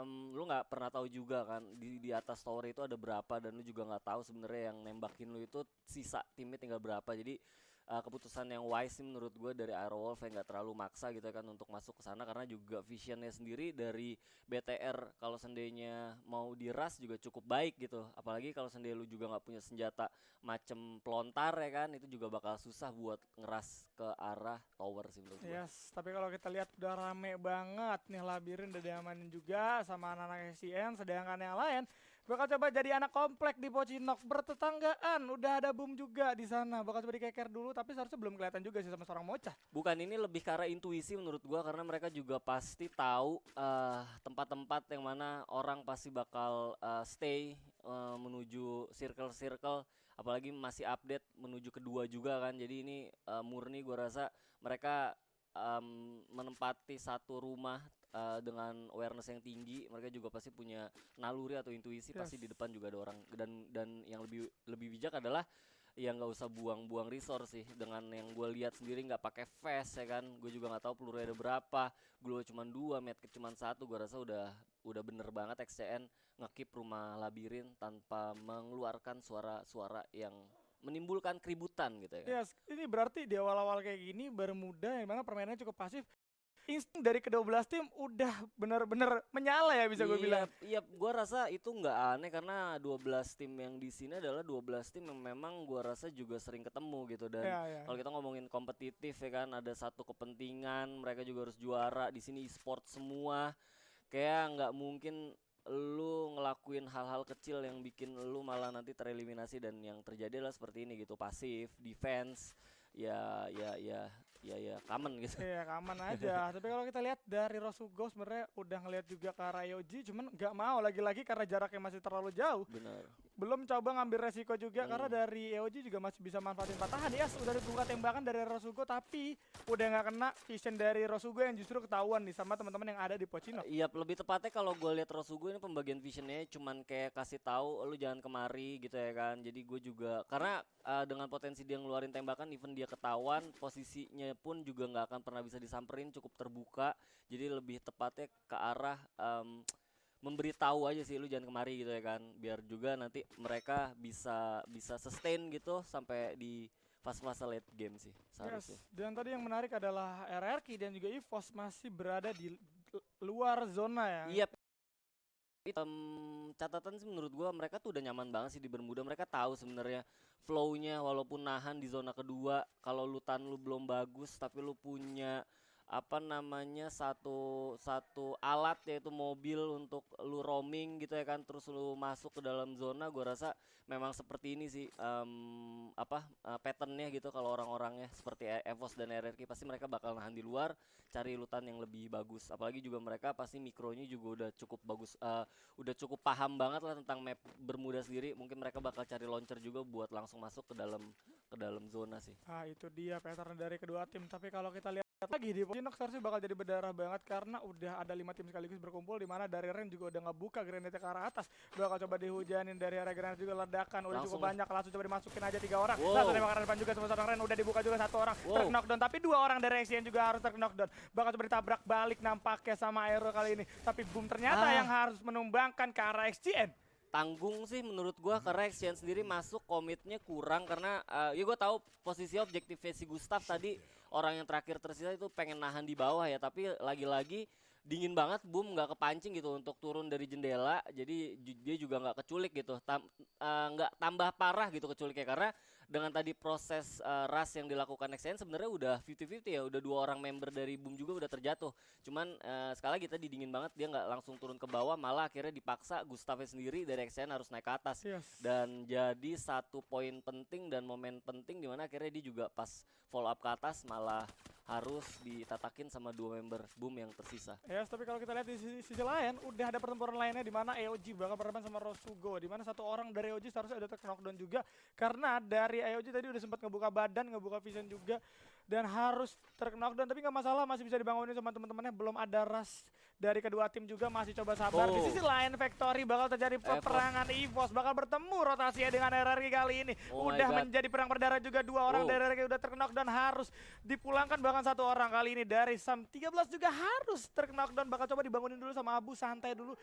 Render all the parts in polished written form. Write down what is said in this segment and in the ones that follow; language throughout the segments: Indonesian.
lu nggak pernah tahu juga kan di atas tower itu ada berapa, dan lu juga nggak tahu sebenarnya yang nembakin lu itu sisa timnya tinggal berapa. Jadi keputusan yang wise sih menurut gue dari Aerowolf yang nggak terlalu maksa gitu kan untuk masuk ke sana, karena juga visionnya sendiri dari BTR kalau seandainya mau diras juga cukup baik gitu. Apalagi kalau seandainya lu juga nggak punya senjata macem pelontar ya kan, itu juga bakal susah buat ngeras ke arah tower sih menurut gue. Yes, tapi kalau kita lihat udah rame banget nih labirin udah diamanin juga sama anak-anak SCN, sedangkan yang lain bakal coba jadi anak komplek di Pocinok bertetanggaan. Udah ada boom juga di sana. Bakal coba dikeker dulu, tapi seharusnya belum kelihatan juga sih sama seorang Mocah. Bukan, ini lebih ke arah intuisi menurut gua, karena mereka juga pasti tahu tempat-tempat yang mana orang pasti bakal stay menuju circle-circle, apalagi masih update menuju kedua juga kan. Jadi ini murni gua rasa mereka menempati satu rumah dengan awareness yang tinggi. Mereka juga pasti punya naluri atau intuisi, Yes. pasti di depan juga ada orang. Dan yang lebih lebih bijak adalah ya nggak usah buang-buang resource sih. Dengan yang gue lihat sendiri nggak pakai fast ya kan, gue juga nggak tahu peluru ada berapa, gue cuma 2, medkit cuma 1. Gue rasa udah bener banget XCN ngekip rumah labirin tanpa mengeluarkan suara-suara yang menimbulkan keributan gitu ya kan. Yes, ini berarti di awal-awal kayak gini Bermuda yang mana permainannya cukup pasif. Insting dari kedua belas tim udah bener-bener menyala ya bisa gue bilang. Iya, iya, gua rasa itu nggak aneh karena 12 tim yang di sini adalah 12 tim yang memang gua rasa juga sering ketemu gitu. Dan Ya, ya, kalau ya. kita ngomongin kompetitif ya kan, ada satu kepentingan, mereka juga harus juara. Di sini e-sport semua, kayak nggak mungkin lu ngelakuin hal-hal kecil yang bikin lu malah nanti tereliminasi. Dan yang terjadi adalah seperti ini gitu, pasif, defense, ya common gitu. Iya, aman aja. Tapi kalau kita lihat dari Rosugo sebenarnya udah ngelihat juga ke arah Yoji, cuman nggak mau lagi-lagi karena jaraknya masih terlalu jauh. Bener. Belum coba ngambil resiko juga karena dari EOG juga masih bisa manfaatin patahan. Ya, sudah dibuka tembakan dari Rosugo tapi udah nggak kena vision dari Rosugo yang justru ketahuan nih sama teman-teman yang ada di Pocinok. Iya, lebih tepatnya kalau gue lihat Rosugo ini pembagian visionnya cuman kayak kasih tahu lu jangan kemari gitu ya kan. Jadi gue juga karena dengan potensi dia ngeluarin tembakan, even dia ketahuan, posisinya pun juga nggak akan pernah bisa disamperin, cukup terbuka. Jadi lebih tepatnya ke arah memberitahu aja sih lu jangan kemari gitu ya kan, biar juga nanti mereka bisa bisa sustain gitu sampai di fase-fase late game sih Yes, seharusnya. dan tadi yang menarik adalah RRQ dan juga EVOS masih berada di luar zona ya. Iya. Catatan sih menurut gua mereka tuh udah nyaman banget sih di Bermuda. Mereka tahu sebenarnya flow-nya, walaupun nahan di zona kedua. Kalau lutan lu belum bagus tapi lu punya apa namanya satu satu alat yaitu mobil untuk lu roaming gitu ya kan, terus lu masuk ke dalam zona. Gua rasa memang seperti ini sih patternnya gitu. Kalau orang-orangnya seperti EVOS dan RRQ pasti mereka bakal nahan di luar, cari lutan yang lebih bagus. Apalagi juga mereka pasti mikronya juga udah cukup bagus, udah cukup paham banget lah tentang map Bermuda sendiri. Mungkin mereka bakal cari launcher juga buat langsung masuk ke dalam zona sih. Ah, itu dia pattern dari kedua tim. Tapi kalau kita lihat lagi di Pocinok seharusnya bakal jadi berdarah banget karena udah ada 5 tim sekaligus berkumpul di mana dari Ren juga udah ngebuka granate ke arah atas. Bakal coba dihujanin dari arah granate juga ledakan. Udah Langsung cukup banyak, langsung coba dimasukin aja 3 orang. Wow. Satu tembakan depan juga sama seorang Ren udah dibuka juga 1 orang. Wow. Terknockdown tapi 2 orang dari XCN juga harus terknockdown. Bakal coba ditabrak balik nampaknya sama Aero kali ini. Tapi boom ternyata yang harus menumbangkan ke arah XCN. Tanggung sih menurut gua karena Exchange sendiri masuk komitnya kurang, karena ya gua tahu posisi objektifnya si Gustaf tadi orang yang terakhir tersisa itu pengen nahan di bawah ya, tapi lagi-lagi dingin banget, boom nggak kepancing gitu untuk turun dari jendela. Jadi dia juga nggak keculik gitu, nggak tambah parah gitu keculiknya, karena dengan tadi proses rush yang dilakukan XN sebenarnya udah 50-50 ya, udah 2 orang member dari boom juga udah terjatuh. Cuman sekali lagi tadi dingin banget, dia nggak langsung turun ke bawah, malah akhirnya dipaksa Gustafnya sendiri dari XN harus naik ke atas. Yes. Dan jadi satu poin penting dan momen penting dimana akhirnya dia juga pas follow up ke atas malah harus ditatakin sama 2 member boom yang tersisa. Yes, tapi kalau kita lihat di sisi lain, udah ada pertempuran lainnya di mana EOG bakal berhadapan sama Rosugo, di mana 1 orang dari EOG seharusnya ada knockdown juga karena dari EOG tadi udah sempat ngebuka badan, ngebuka vision juga. dan harus terknockdown, tapi nggak masalah, masih bisa dibangunin sama teman-temannya. Belum ada rush dari kedua tim juga, masih coba sabar. Di sisi lain Factory bakal terjadi peperangan EVOS, bakal bertemu rotasinya dengan RRQ kali ini. Udah menjadi perang berdarah juga, 2 orang dari RRQ udah terknockdown, harus dipulangkan, bahkan 1 orang kali ini dari Sam 13 juga harus terknockdown. Bakal coba dibangunin dulu sama Abu, santai dulu.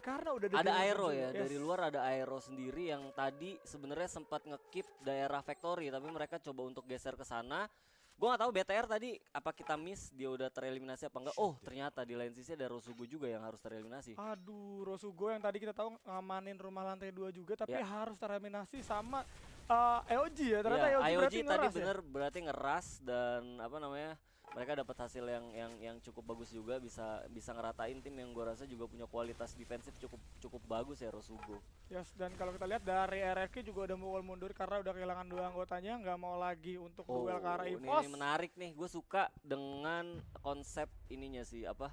Karena udah ada aero ya, dari luar ada aero sendiri yang tadi sebenarnya sempat nge-keep daerah Factory, tapi mereka coba untuk geser ke sana. Gue gak tahu BTR tadi apa kita miss, dia udah tereliminasi apa enggak. Oh ternyata di lain sisi ada Rosugo juga yang harus tereliminasi. Aduh, Rosugo yang tadi kita tahu ngamanin rumah lantai 2 juga, tapi Ya. harus tereliminasi sama EOG ya. Ternyata Ya, EOG berarti IOG tadi ngeras bener berarti ngeras, dan apa namanya, mereka dapat hasil yang cukup bagus juga, bisa ngeratain tim yang gua rasa juga punya kualitas defensif cukup bagus ya, Rosugo. Yes, dan kalau kita lihat dari RRQ juga udah mau mundur karena udah kehilangan 2 anggotanya, nggak mau lagi untuk duel ke arah EVOS. Ini menarik nih, gue suka dengan konsep ininya sih, apa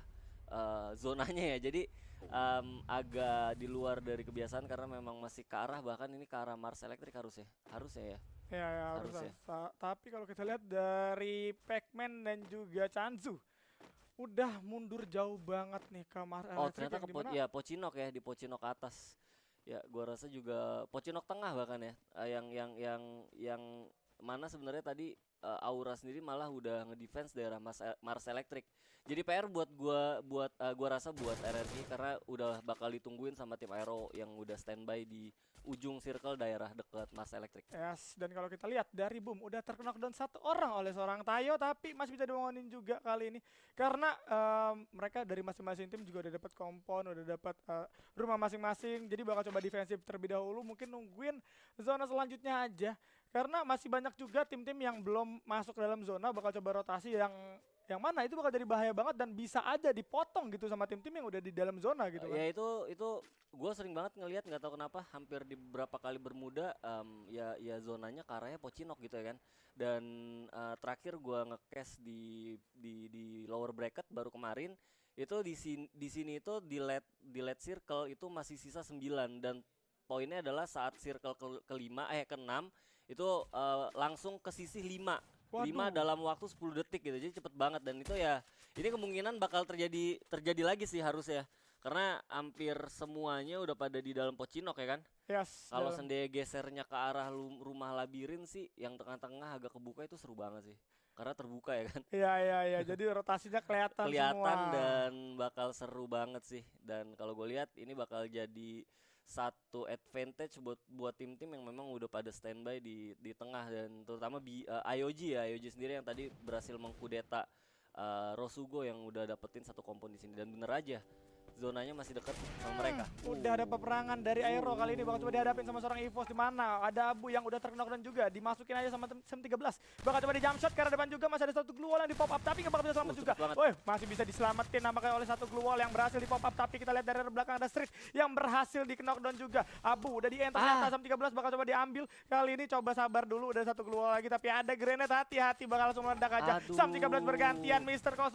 zonanya ya. Jadi agak di luar dari kebiasaan karena memang masih ke arah, bahkan ini ke arah Mars Electric harusnya ya. Ya harus. Tapi kalau kita lihat dari Pacman dan juga Chanzu udah mundur jauh banget nih ke Mars Electric. Oh ternyata ke Pocinok ya, di Pocinok atas. Ya gua rasa juga Pocinok tengah bahkan ya. Yang mana sebenarnya tadi Aura sendiri malah udah ngedefense daerah Mars Electric. Jadi PR buat gua rasa buat RRQ, karena udah bakal ditungguin sama tim Aero yang udah standby di ujung circle daerah dekat Mars Electric. Yes, dan kalau kita lihat dari Boom udah terknockdown 1 orang oleh seorang Tayo, tapi masih bisa dibangunin juga kali ini karena mereka dari masing-masing tim juga udah dapat kompon, udah dapat rumah masing-masing. Jadi bakal coba defensif terlebih dahulu, mungkin nungguin zona selanjutnya aja. Karena masih banyak juga tim-tim yang belum masuk ke dalam zona, bakal coba rotasi yang mana itu bakal jadi bahaya banget dan bisa aja dipotong gitu sama tim-tim yang udah di dalam zona gitu kan. Ya itu gue sering banget ngelihat, nggak tahu kenapa hampir di beberapa kali bermuda ya zonanya ke arahnya Pocinok gitu ya kan. Dan terakhir gue nge-cash di lower bracket baru kemarin itu di sini itu di late circle itu masih sisa 9, dan poinnya adalah saat circle ke-6 itu langsung ke sisi 5 dalam waktu 10 detik gitu. Jadi cepet banget, dan itu ya ini kemungkinan bakal terjadi lagi sih harusnya, karena hampir semuanya udah pada di dalam Pocinok ya kan. Yes. Kalau seandainya gesernya ke arah rumah labirin sih, yang tengah-tengah agak kebuka, itu seru banget sih karena terbuka ya kan. Iya. Jadi rotasinya kelihatan semua. Dan bakal seru banget sih. Dan kalau gue lihat ini bakal jadi satu advantage buat tim-tim yang memang udah pada standby di tengah, dan terutama IOG sendiri yang tadi berhasil mengkudeta Rosugo yang udah dapetin 1 kompon di sini, dan bener aja zonanya masih dekat sama mereka. Udah ada peperangan dari Aero kali ini, bakal coba dihadapin sama seorang EVOS, di mana ada Abu yang udah terknockdown juga, dimasukin aja sama Sam 13. Bakal coba di jump shot karena depan juga masih ada 1 glue wall yang di pop up, tapi nggak bakal bisa selamat juga. Masih bisa diselamatin nampaknya oleh 1 glue wall yang berhasil di pop up, tapi kita lihat dari belakang ada Street yang berhasil di knockdown juga. Abu udah di enter ternyata, Sam 13 bakal coba diambil. Kali ini coba sabar dulu, udah 1 glue wall lagi, tapi ada grenade, hati-hati bakal langsung meledak aja. Sam 13 bergantian, Mister 05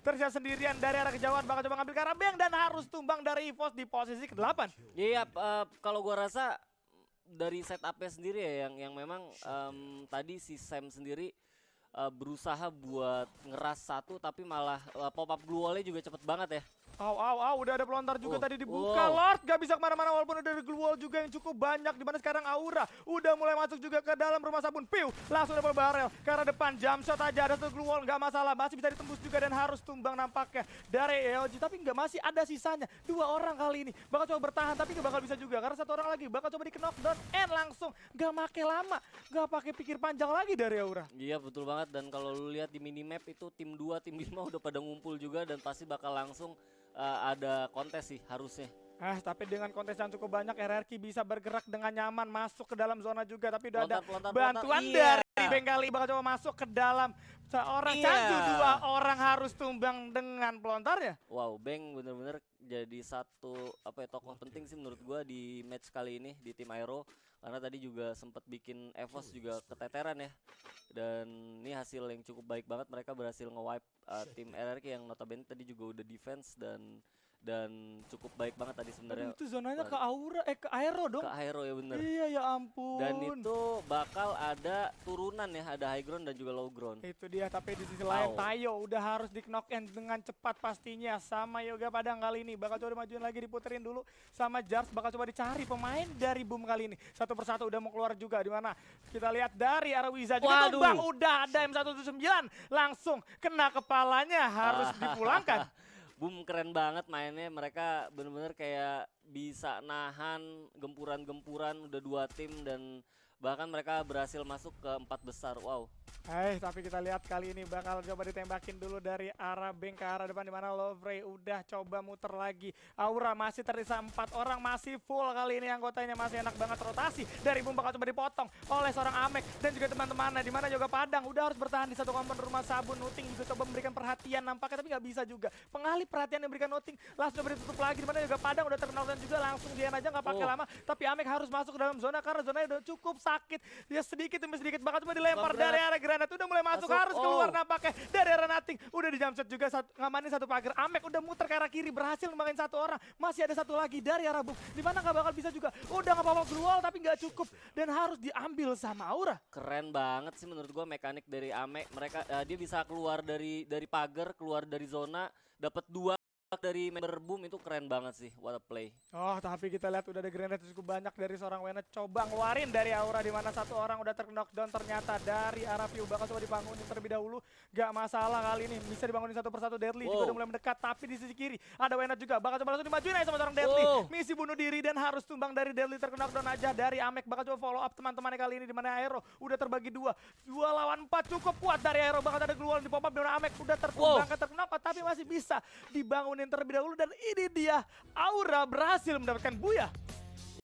tersiap sendirian dari arah kejauhan, bakal coba ngambil karabeng dan harus tumbang dari EVOS di posisi ke-8. Iya, kalau gua rasa dari setupnya sendiri ya, yang memang tadi si Sam sendiri berusaha buat ngeras 1, tapi malah pop up glue wall-nya juga cepet banget ya. Udah ada pelontar juga tadi dibuka. Lord gak bisa kemana-mana walaupun ada glue wall juga yang cukup banyak, dimana sekarang Aura udah mulai masuk juga ke dalam rumah sabun. Piu, langsung double barrel ke arah depan, jump shot aja, ada 1 glue wall, gak masalah, masih bisa ditembus juga dan harus tumbang nampaknya dari EOG, tapi gak, masih ada sisanya 2 orang kali ini. Bakal coba bertahan tapi gak bakal bisa juga karena 1 orang lagi bakal coba di knockdown and langsung gak make lama, gak pakai pikir panjang lagi dari Aura. Iya betul banget, dan kalau lu lihat di minimap itu tim 2, tim 5 udah pada ngumpul juga, dan pasti bakal langsung ada kontes sih harusnya. Tapi dengan kontes yang cukup banyak, RRQ bisa bergerak dengan nyaman masuk ke dalam zona juga, tapi udah ada bantuan dari Bengali bakal coba masuk ke dalam seorang Chanzu. 2 orang harus tumbang dengan pelontarnya. Wow, Beng bener-bener jadi satu tokoh penting sih menurut gua di match kali ini di tim Aero, karena tadi juga sempat bikin EVOS juga keteteran ya. Dan ini hasil yang cukup baik banget, mereka berhasil nge-wipe tim RRQ yang notabene tadi juga udah defense, dan dan cukup baik banget tadi Aduh, sebenarnya itu zonanya Bali. ke Aura, ke Aero dong. Ke Aero ya bener. Iya ya ampun. Dan itu bakal ada turunan ya, ada high ground dan juga low ground. Itu dia, tapi di sisi lain Au. Tayo udah harus di knock in dengan cepat pastinya sama Yoga Padang kali ini. Bakal coba dimajuin lagi, diputerin dulu sama Jars, bakal coba dicari pemain dari Boom kali ini. Satu persatu udah mau keluar juga, di mana kita lihat dari arah Wiza juga Waduh. tumbang, udah ada M179 langsung kena kepalanya, harus dipulangkan. Boom keren banget mainnya, mereka bener-bener kayak bisa nahan gempuran-gempuran, udah 2 tim dan bahkan mereka berhasil masuk ke 4 besar. Wow. Tapi kita lihat kali ini bakal coba ditembakin dulu dari arah bank ke arah depan, di mana Lovre udah coba muter lagi. Aura masih tersisa 4 orang, masih full kali ini anggotanya, masih enak banget rotasi. Dari Boom bakal coba dipotong oleh seorang Amek dan juga teman-temannya, di mana juga Padang udah harus bertahan di satu kompon rumah sabun. Nuting juga coba memberikan perhatian nampaknya, tapi nggak bisa juga. Pengalih perhatian yang diberikan Nuting langsung coba ditutup lagi, di mana juga Padang udah terkenal dan juga langsung dia aja nggak pakai lama. Tapi Amek harus masuk ke dalam zona karena zonanya udah cukup sakit. Dia sedikit demi sedikit bakal coba dilempar dari arah granat, udah mulai masuk. Harus keluar nampaknya dari arah Nating. Udah di jumpshot juga, ngamanin satu pagar. Amek udah muter ke arah kiri, berhasil ngemain satu orang. Masih ada satu lagi dari arah Boom, di mana nggak bakal bisa juga. Udah nggak apa-apa keluar tapi nggak cukup dan harus diambil sama Aura. Keren banget sih menurut gua mekanik dari Ame. Mereka dia bisa keluar dari pagar, keluar dari zona, dapat 2 dari member Boom, itu keren banget sih. What a play. Tapi kita lihat udah ada granat cukup banyak dari seorang Wena, coba ngeluarin dari Aura, di mana satu orang udah knockdown ternyata dari arah View. Bakal coba dibangunin terlebih dahulu, gak masalah kali ini bisa dibangunin satu persatu. Deadly juga udah mulai mendekat, tapi di sisi kiri ada Wena juga, bakal coba langsung dimajuin aja sama seorang Deadly. Misi bunuh diri dan harus tumbang dari Deadly, terknockdown aja dari Amek. Bakal coba follow up teman-temannya kali ini, di mana Aero udah terbagi 2 lawan 4, cukup kuat dari Aero. Bakal ada keluar di pop up, di mana Amek udah tertumbang, terknockdown, tapi masih bisa dibangunin terlebih dahulu. Dan ini dia, Aura berhasil mendapatkan Buya.